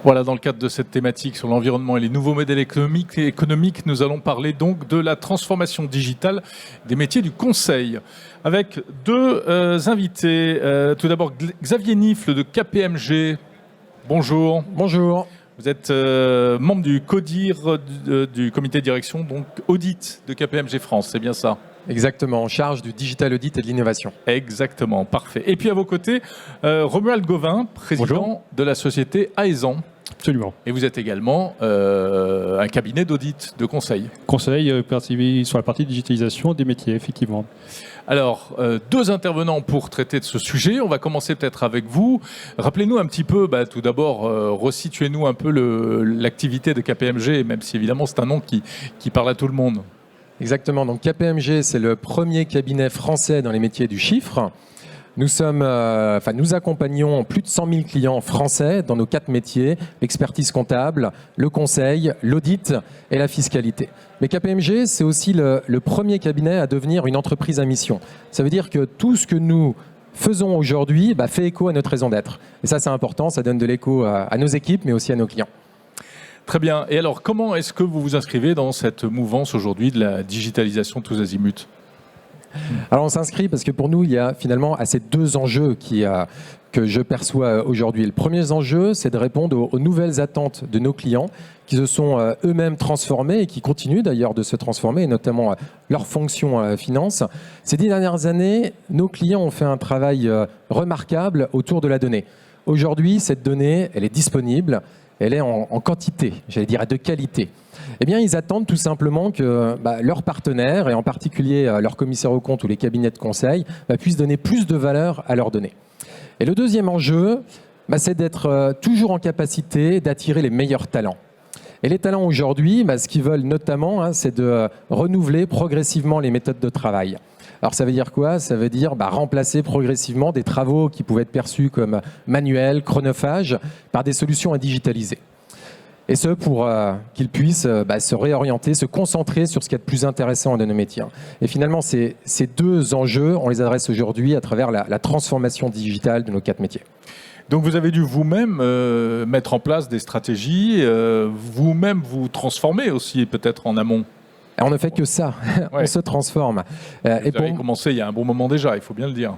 Voilà, dans le cadre de cette thématique sur l'environnement et les nouveaux modèles économiques, nous allons parler donc de la transformation digitale des métiers du conseil. Avec deux invités. Tout d'abord, Xavier Nifle de KPMG. Bonjour. Bonjour. Vous êtes membre du CODIR, du comité de direction, donc audit de KPMG France, c'est bien ça? Exactement, en charge du digital audit et de l'innovation. Exactement, parfait. Et puis à vos côtés, Romuald Gauvin, président Bonjour. de la société Aesan. Absolument. Et vous êtes également un cabinet d'audit, de conseil. Conseil sur la partie digitalisation des métiers, effectivement. Alors, deux intervenants pour traiter de ce sujet. On va commencer peut-être avec vous. Rappelez-nous un petit peu, tout d'abord, resituez-nous un peu l'activité de KPMG, même si évidemment c'est un nom qui parle à tout le monde. Exactement, donc KPMG, c'est le premier cabinet français dans les métiers du chiffre. Nous accompagnons plus de 100 000 clients français dans nos 4 métiers, l'expertise comptable, le conseil, l'audit et la fiscalité. Mais KPMG, c'est aussi le premier cabinet à devenir une entreprise à mission. Ça veut dire que tout ce que nous faisons aujourd'hui fait écho à notre raison d'être. Et ça, c'est important, ça donne de l'écho à nos équipes, mais aussi à nos clients. Très bien. Et alors, comment est-ce que vous vous inscrivez dans cette mouvance aujourd'hui de la digitalisation tous azimuts ? Alors on s'inscrit parce que pour nous, il y a finalement ces deux enjeux que je perçois aujourd'hui. Le premier enjeu, c'est de répondre aux nouvelles attentes de nos clients qui se sont eux-mêmes transformés et qui continuent d'ailleurs de se transformer, et notamment leur fonction finance. Ces 10 dernières années, nos clients ont fait un travail remarquable autour de la donnée. Aujourd'hui, cette donnée, elle est disponible, elle est en quantité, j'allais dire de qualité. Eh bien, ils attendent tout simplement que leurs partenaires, et en particulier leurs commissaires aux comptes ou les cabinets de conseil, puissent donner plus de valeur à leurs données. Et le deuxième enjeu, c'est d'être toujours en capacité d'attirer les meilleurs talents. Et les talents aujourd'hui, ce qu'ils veulent notamment, c'est de renouveler progressivement les méthodes de travail. Alors ça veut dire quoi? Ça veut dire remplacer progressivement des travaux qui pouvaient être perçus comme manuels, chronophages, par des solutions à digitaliser. Et ce, pour qu'ils puissent se réorienter, se concentrer sur ce qui est le plus intéressant de nos métiers. Et finalement, ces deux enjeux, on les adresse aujourd'hui à travers la transformation digitale de nos 4 métiers. Donc vous avez dû vous-même mettre en place des stratégies, vous-même vous transformer aussi peut-être en amont. Et on ne fait que ça, Ouais. On se transforme. Vous avez commencé il y a un bon moment déjà, il faut bien le dire.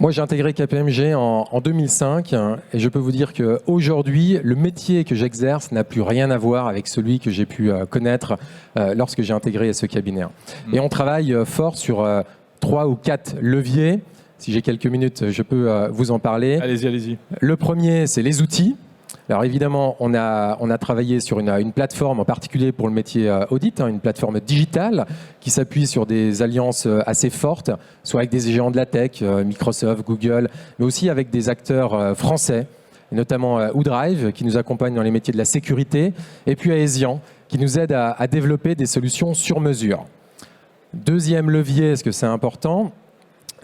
Moi, j'ai intégré KPMG en 2005 et je peux vous dire qu'aujourd'hui, le métier que j'exerce n'a plus rien à voir avec celui que j'ai pu connaître lorsque j'ai intégré ce cabinet. Et on travaille fort sur 3 ou 4 leviers. Si j'ai quelques minutes, je peux vous en parler. Allez-y. Le premier, c'est les outils. Alors évidemment, on a travaillé sur une plateforme en particulier pour le métier audit, une plateforme digitale qui s'appuie sur des alliances assez fortes, soit avec des géants de la tech, Microsoft, Google, mais aussi avec des acteurs français, et notamment Oudrive qui nous accompagne dans les métiers de la sécurité, et puis Aesan qui nous aide à développer des solutions sur mesure. Deuxième levier, est-ce que c'est important ?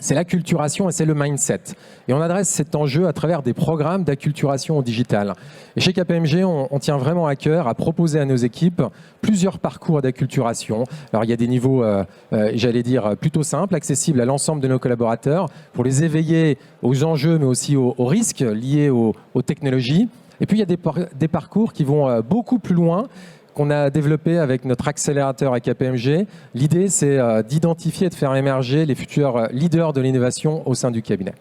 C'est l'acculturation et c'est le mindset. Et on adresse cet enjeu à travers des programmes d'acculturation au digital. Et chez KPMG, on tient vraiment à cœur à proposer à nos équipes plusieurs parcours d'acculturation. Alors il y a des niveaux, j'allais dire, plutôt simples, accessibles à l'ensemble de nos collaborateurs pour les éveiller aux enjeux mais aussi aux risques liés aux technologies. Et puis il y a des parcours qui vont beaucoup plus loin, qu'on a développé avec notre accélérateur à KPMG. L'idée, c'est d'identifier et de faire émerger les futurs leaders de l'innovation au sein du cabinet.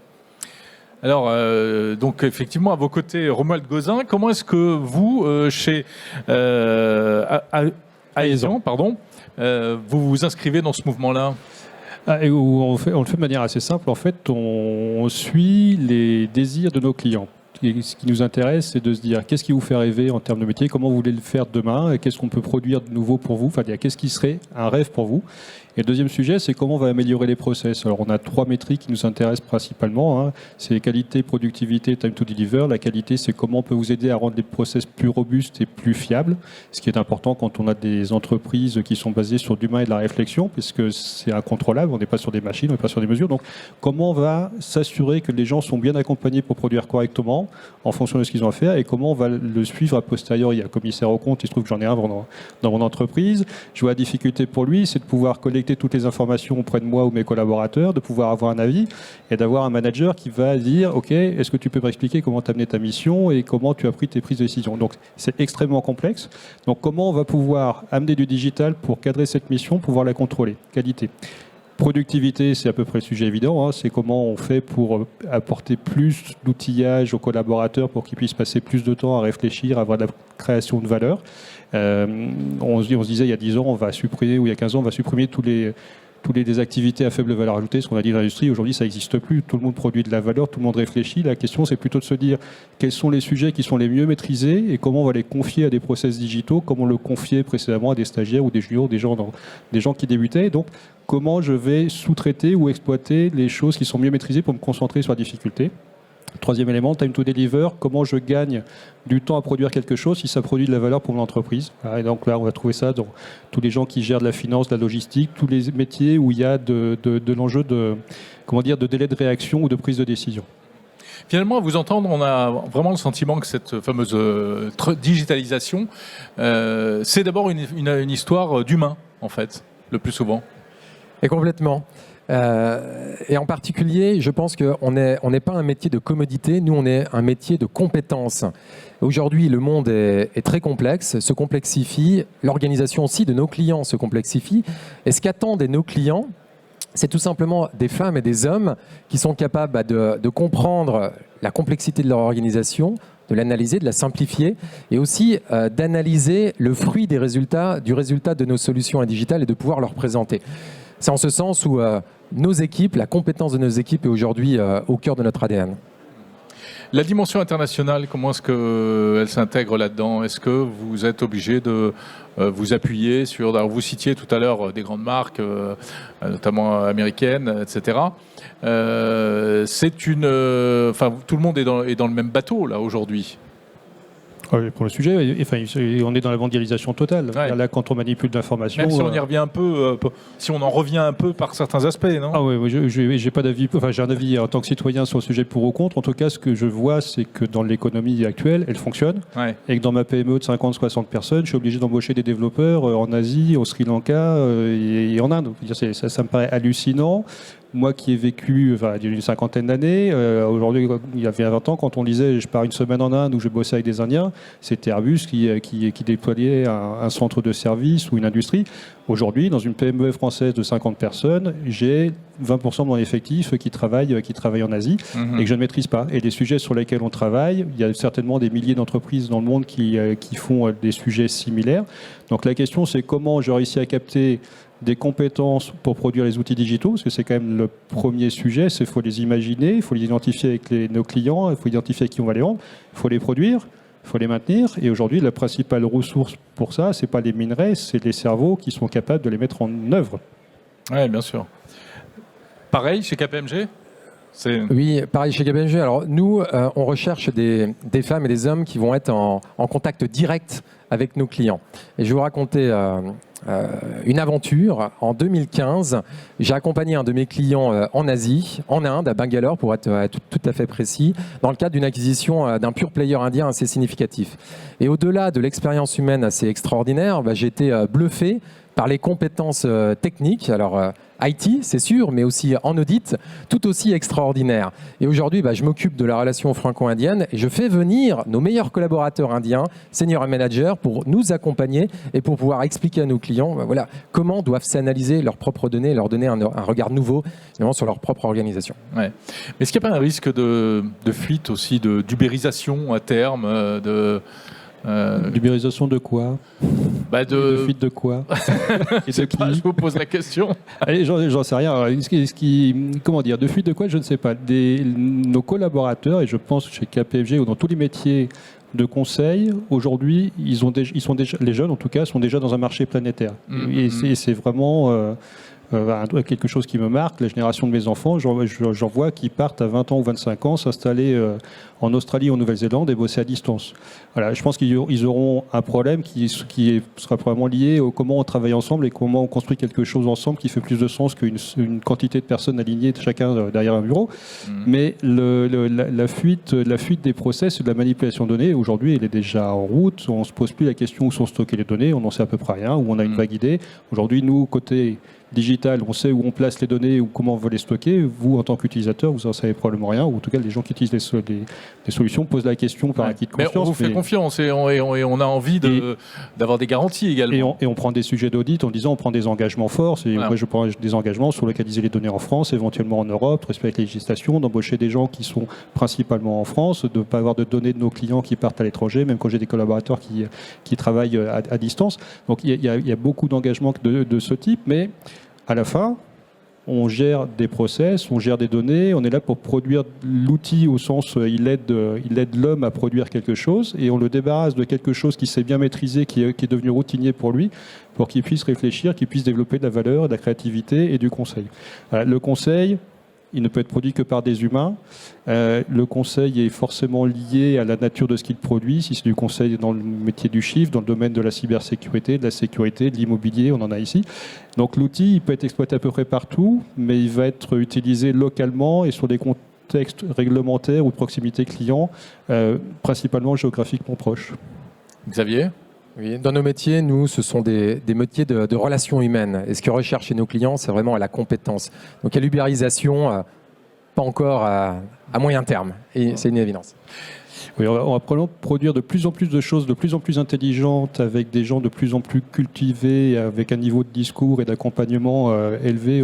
Alors, donc effectivement, à vos côtés, Romuald Gauvin, comment est-ce que vous, chez Aesan, vous vous inscrivez dans ce mouvement-là ? On le fait de manière assez simple. En fait, on suit les désirs de nos clients. Et ce qui nous intéresse, c'est de se dire qu'est-ce qui vous fait rêver en termes de métier, comment vous voulez le faire demain, et qu'est-ce qu'on peut produire de nouveau pour vous, enfin, qu'est-ce qui serait un rêve pour vous. Et le deuxième sujet, c'est comment on va améliorer les process. Alors, on a 3 métriques qui nous intéressent principalement. C'est qualité, productivité, time to deliver. La qualité, c'est comment on peut vous aider à rendre les process plus robustes et plus fiables, ce qui est important quand on a des entreprises qui sont basées sur l'humain et de la réflexion, puisque c'est incontrôlable, on n'est pas sur des machines, on n'est pas sur des mesures. Donc, comment on va s'assurer que les gens sont bien accompagnés pour produire correctement client en fonction de ce qu'ils ont à faire et comment on va le suivre a posteriori. Il y a un commissaire aux comptes, il se trouve que j'en ai un dans mon entreprise. Je vois la difficulté pour lui, c'est de pouvoir collecter toutes les informations auprès de moi ou mes collaborateurs, de pouvoir avoir un avis et d'avoir un manager qui va dire « Ok, est-ce que tu peux m'expliquer comment tu as mené ta mission et comment tu as pris tes prises de décision ?» Donc c'est extrêmement complexe. Donc comment on va pouvoir amener du digital pour cadrer cette mission, pouvoir la contrôler? Qualité. Productivité, c'est à peu près le sujet évident. Hein. C'est comment on fait pour apporter plus d'outillage aux collaborateurs pour qu'ils puissent passer plus de temps à réfléchir, à avoir de la création de valeur. On se disait il y a 10 ans, on va supprimer, ou il y a 15 ans, on va supprimer toutes les activités à faible valeur ajoutée, ce qu'on a dit dans l'industrie. Aujourd'hui, ça n'existe plus. Tout le monde produit de la valeur, tout le monde réfléchit. La question, c'est plutôt de se dire quels sont les sujets qui sont les mieux maîtrisés et comment on va les confier à des process digitaux, comme on le confiait précédemment à des stagiaires ou des juniors, des gens qui débutaient. Donc, comment je vais sous-traiter ou exploiter les choses qui sont mieux maîtrisées pour me concentrer sur la difficulté. Troisième élément, time to deliver, comment je gagne du temps à produire quelque chose si ça produit de la valeur pour mon entreprise. Et donc là, on va trouver ça dans tous les gens qui gèrent de la finance, de la logistique, tous les métiers où il y a de l'enjeu de délai de réaction ou de prise de décision. Finalement, à vous entendre, on a vraiment le sentiment que cette fameuse digitalisation, c'est d'abord une histoire d'humain, en fait, le plus souvent. Et complètement. Et en particulier, je pense qu'on n'est pas un métier de commodité, nous on est un métier de compétence. Aujourd'hui, le monde est très complexe, se complexifie, l'organisation aussi de nos clients se complexifie. Et ce qu'attendent nos clients, c'est tout simplement des femmes et des hommes qui sont capables de comprendre la complexité de leur organisation, de l'analyser, de la simplifier et aussi d'analyser le fruit du résultat de nos solutions digitales et de pouvoir leur présenter. C'est en ce sens où nos équipes, la compétence de nos équipes est aujourd'hui au cœur de notre ADN. La dimension internationale, comment est-ce qu'elle s'intègre là-dedans? Est-ce que vous êtes obligé de vous appuyer sur... Alors vous citiez tout à l'heure des grandes marques, notamment américaines, etc. C'est une... Enfin, tout le monde est dans le même bateau, là, aujourd'hui. Pour le sujet, enfin, on est dans la mondialisation totale. Ouais. Là, quand on manipule de l'information... Même si on y revient un peu, si on en revient un peu par certains aspects, non? Ah oui, j'ai pas d'avis. Enfin, j'ai un avis en tant que citoyen sur le sujet pour ou contre. En tout cas, ce que je vois, c'est que dans l'économie actuelle, elle fonctionne. Ouais. Et que dans ma PME de 50-60 personnes, je suis obligé d'embaucher des développeurs en Asie, au Sri Lanka et en Inde. Ça me paraît hallucinant. Moi qui ai vécu une cinquantaine d'années, aujourd'hui, il y avait 20 ans, quand on disait je pars une semaine en Inde où je bossais avec des Indiens, c'était Airbus qui déployait un centre de service ou une industrie. Aujourd'hui, dans une PME française de 50 personnes, j'ai 20% de mon effectif qui travaille en Asie et que je ne maîtrise pas. Et les sujets sur lesquels on travaille, il y a certainement des milliers d'entreprises dans le monde qui font des sujets similaires. Donc la question, c'est comment je réussis à capter des compétences pour produire les outils digitaux, parce que c'est quand même le premier sujet, il faut les imaginer, il faut les identifier avec nos clients, il faut identifier à qui on va les vendre, il faut les produire, il faut les maintenir. Et aujourd'hui, la principale ressource pour ça, ce n'est pas les minerais, c'est les cerveaux qui sont capables de les mettre en œuvre. Oui, bien sûr. Pareil chez KPMG ? Oui, pareil chez KPMG. Alors nous, on recherche des femmes et des hommes qui vont être en contact direct avec nos clients. Et je vais vous raconter une aventure. En 2015, j'ai accompagné un de mes clients en Asie, en Inde, à Bangalore, pour être tout à fait précis, dans le cadre d'une acquisition d'un pure player indien assez significatif. Et au-delà de l'expérience humaine assez extraordinaire, j'ai été bluffé par les compétences techniques. Alors, IT, c'est sûr, mais aussi en audit, tout aussi extraordinaire. Et aujourd'hui, je m'occupe de la relation franco-indienne et je fais venir nos meilleurs collaborateurs indiens, senior managers, pour nous accompagner et pour pouvoir expliquer à nos clients comment doivent s'analyser leurs propres données et leur donner un regard nouveau sur leur propre organisation. Ouais. Mais est-ce qu'il n'y a pas un risque de fuite aussi, d'ubérisation à terme L'ubérisation de quoi? De fuite de quoi? Je vous pose la question. Allez, j'en sais rien. Alors, comment dire? De fuite de quoi? Je ne sais pas. Nos collaborateurs, et je pense chez KPMG ou dans tous les métiers de conseil, aujourd'hui, ils sont déjà, les jeunes en tout cas, sont déjà dans un marché planétaire. Et c'est vraiment... quelque chose qui me marque, la génération de mes enfants, j'en vois qui partent à 20 ans ou 25 ans s'installer en Australie ou en Nouvelle-Zélande et bosser à distance. Voilà, je pense qu'ils auront un problème qui sera probablement lié au comment on travaille ensemble et comment on construit quelque chose ensemble qui fait plus de sens qu'une quantité de personnes alignées chacun derrière un bureau. Mais la fuite des process et de la manipulation de données, aujourd'hui, elle est déjà en route. On ne se pose plus la question où sont stockées les données, on n'en sait à peu près rien, ou on a une vague idée. Aujourd'hui, nous, côté digital, on sait où on place les données ou comment on veut les stocker. Vous, en tant qu'utilisateur, vous n'en savez probablement rien, ou en tout cas, les gens qui utilisent les solutions posent la question par acquis de conscience. Mais on vous fait confiance et on a envie d'avoir des garanties également. Et on prend des sujets d'audit en disant on prend des engagements forts. Moi, je prends des engagements sur localiser les données en France, éventuellement en Europe, respecter les législations, d'embaucher des gens qui sont principalement en France, de ne pas avoir de données de nos clients qui partent à l'étranger, même quand j'ai des collaborateurs qui travaillent à distance. Donc il y a beaucoup d'engagements de ce type, mais à la fin, on gère des process, on gère des données, on est là pour produire l'outil au sens il aide l'homme à produire quelque chose et on le débarrasse de quelque chose qui s'est bien maîtrisé, qui est devenu routinier pour lui, pour qu'il puisse réfléchir, qu'il puisse développer de la valeur, de la créativité et du conseil. Voilà, le conseil, il ne peut être produit que par des humains. Le conseil est forcément lié à la nature de ce qu'il produit. Si c'est du conseil dans le métier du chiffre, dans le domaine de la cybersécurité, de la sécurité, de l'immobilier, on en a ici. Donc l'outil, il peut être exploité à peu près partout, mais il va être utilisé localement et sur des contextes réglementaires ou de proximité client, principalement géographiquement proches. Xavier ? Oui, dans nos métiers, nous, ce sont des métiers de relations humaines. Et ce que recherchent chez nos clients, c'est vraiment la compétence. Donc, à l'ubérisation, pas encore à moyen terme. Et c'est une évidence. Oui, on va probablement produire de plus en plus de choses de plus en plus intelligentes avec des gens de plus en plus cultivés, avec un niveau de discours et d'accompagnement élevé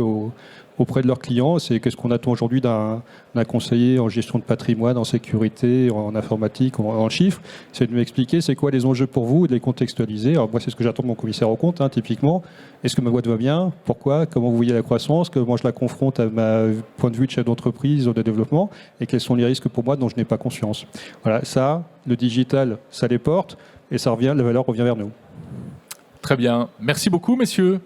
auprès de leurs clients. C'est qu'est-ce qu'on attend aujourd'hui d'un conseiller en gestion de patrimoine, en sécurité, en informatique, en chiffres. C'est de m'expliquer c'est quoi les enjeux pour vous et de les contextualiser. Alors moi, c'est ce que j'attends de mon commissaire aux comptes, typiquement. Est-ce que ma boîte va bien ? Pourquoi ? Comment vous voyez la croissance ? Comment je la confronte à ma point de vue de chef d'entreprise ou de développement ? Et quels sont les risques pour moi dont je n'ai pas conscience ? Voilà, ça, le digital, ça les porte et ça revient, la valeur revient vers nous. Très bien. Merci beaucoup, messieurs.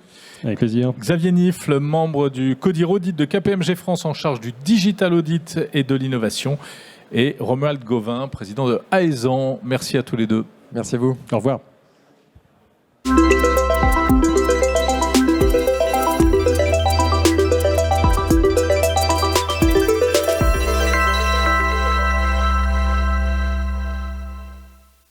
Avec plaisir. Xavier Nifle, membre du CODIR Audit de KPMG France en charge du digital audit et de l'innovation. Et Romuald Gauvin, président de Aesan. Merci à tous les deux. Merci à vous. Au revoir.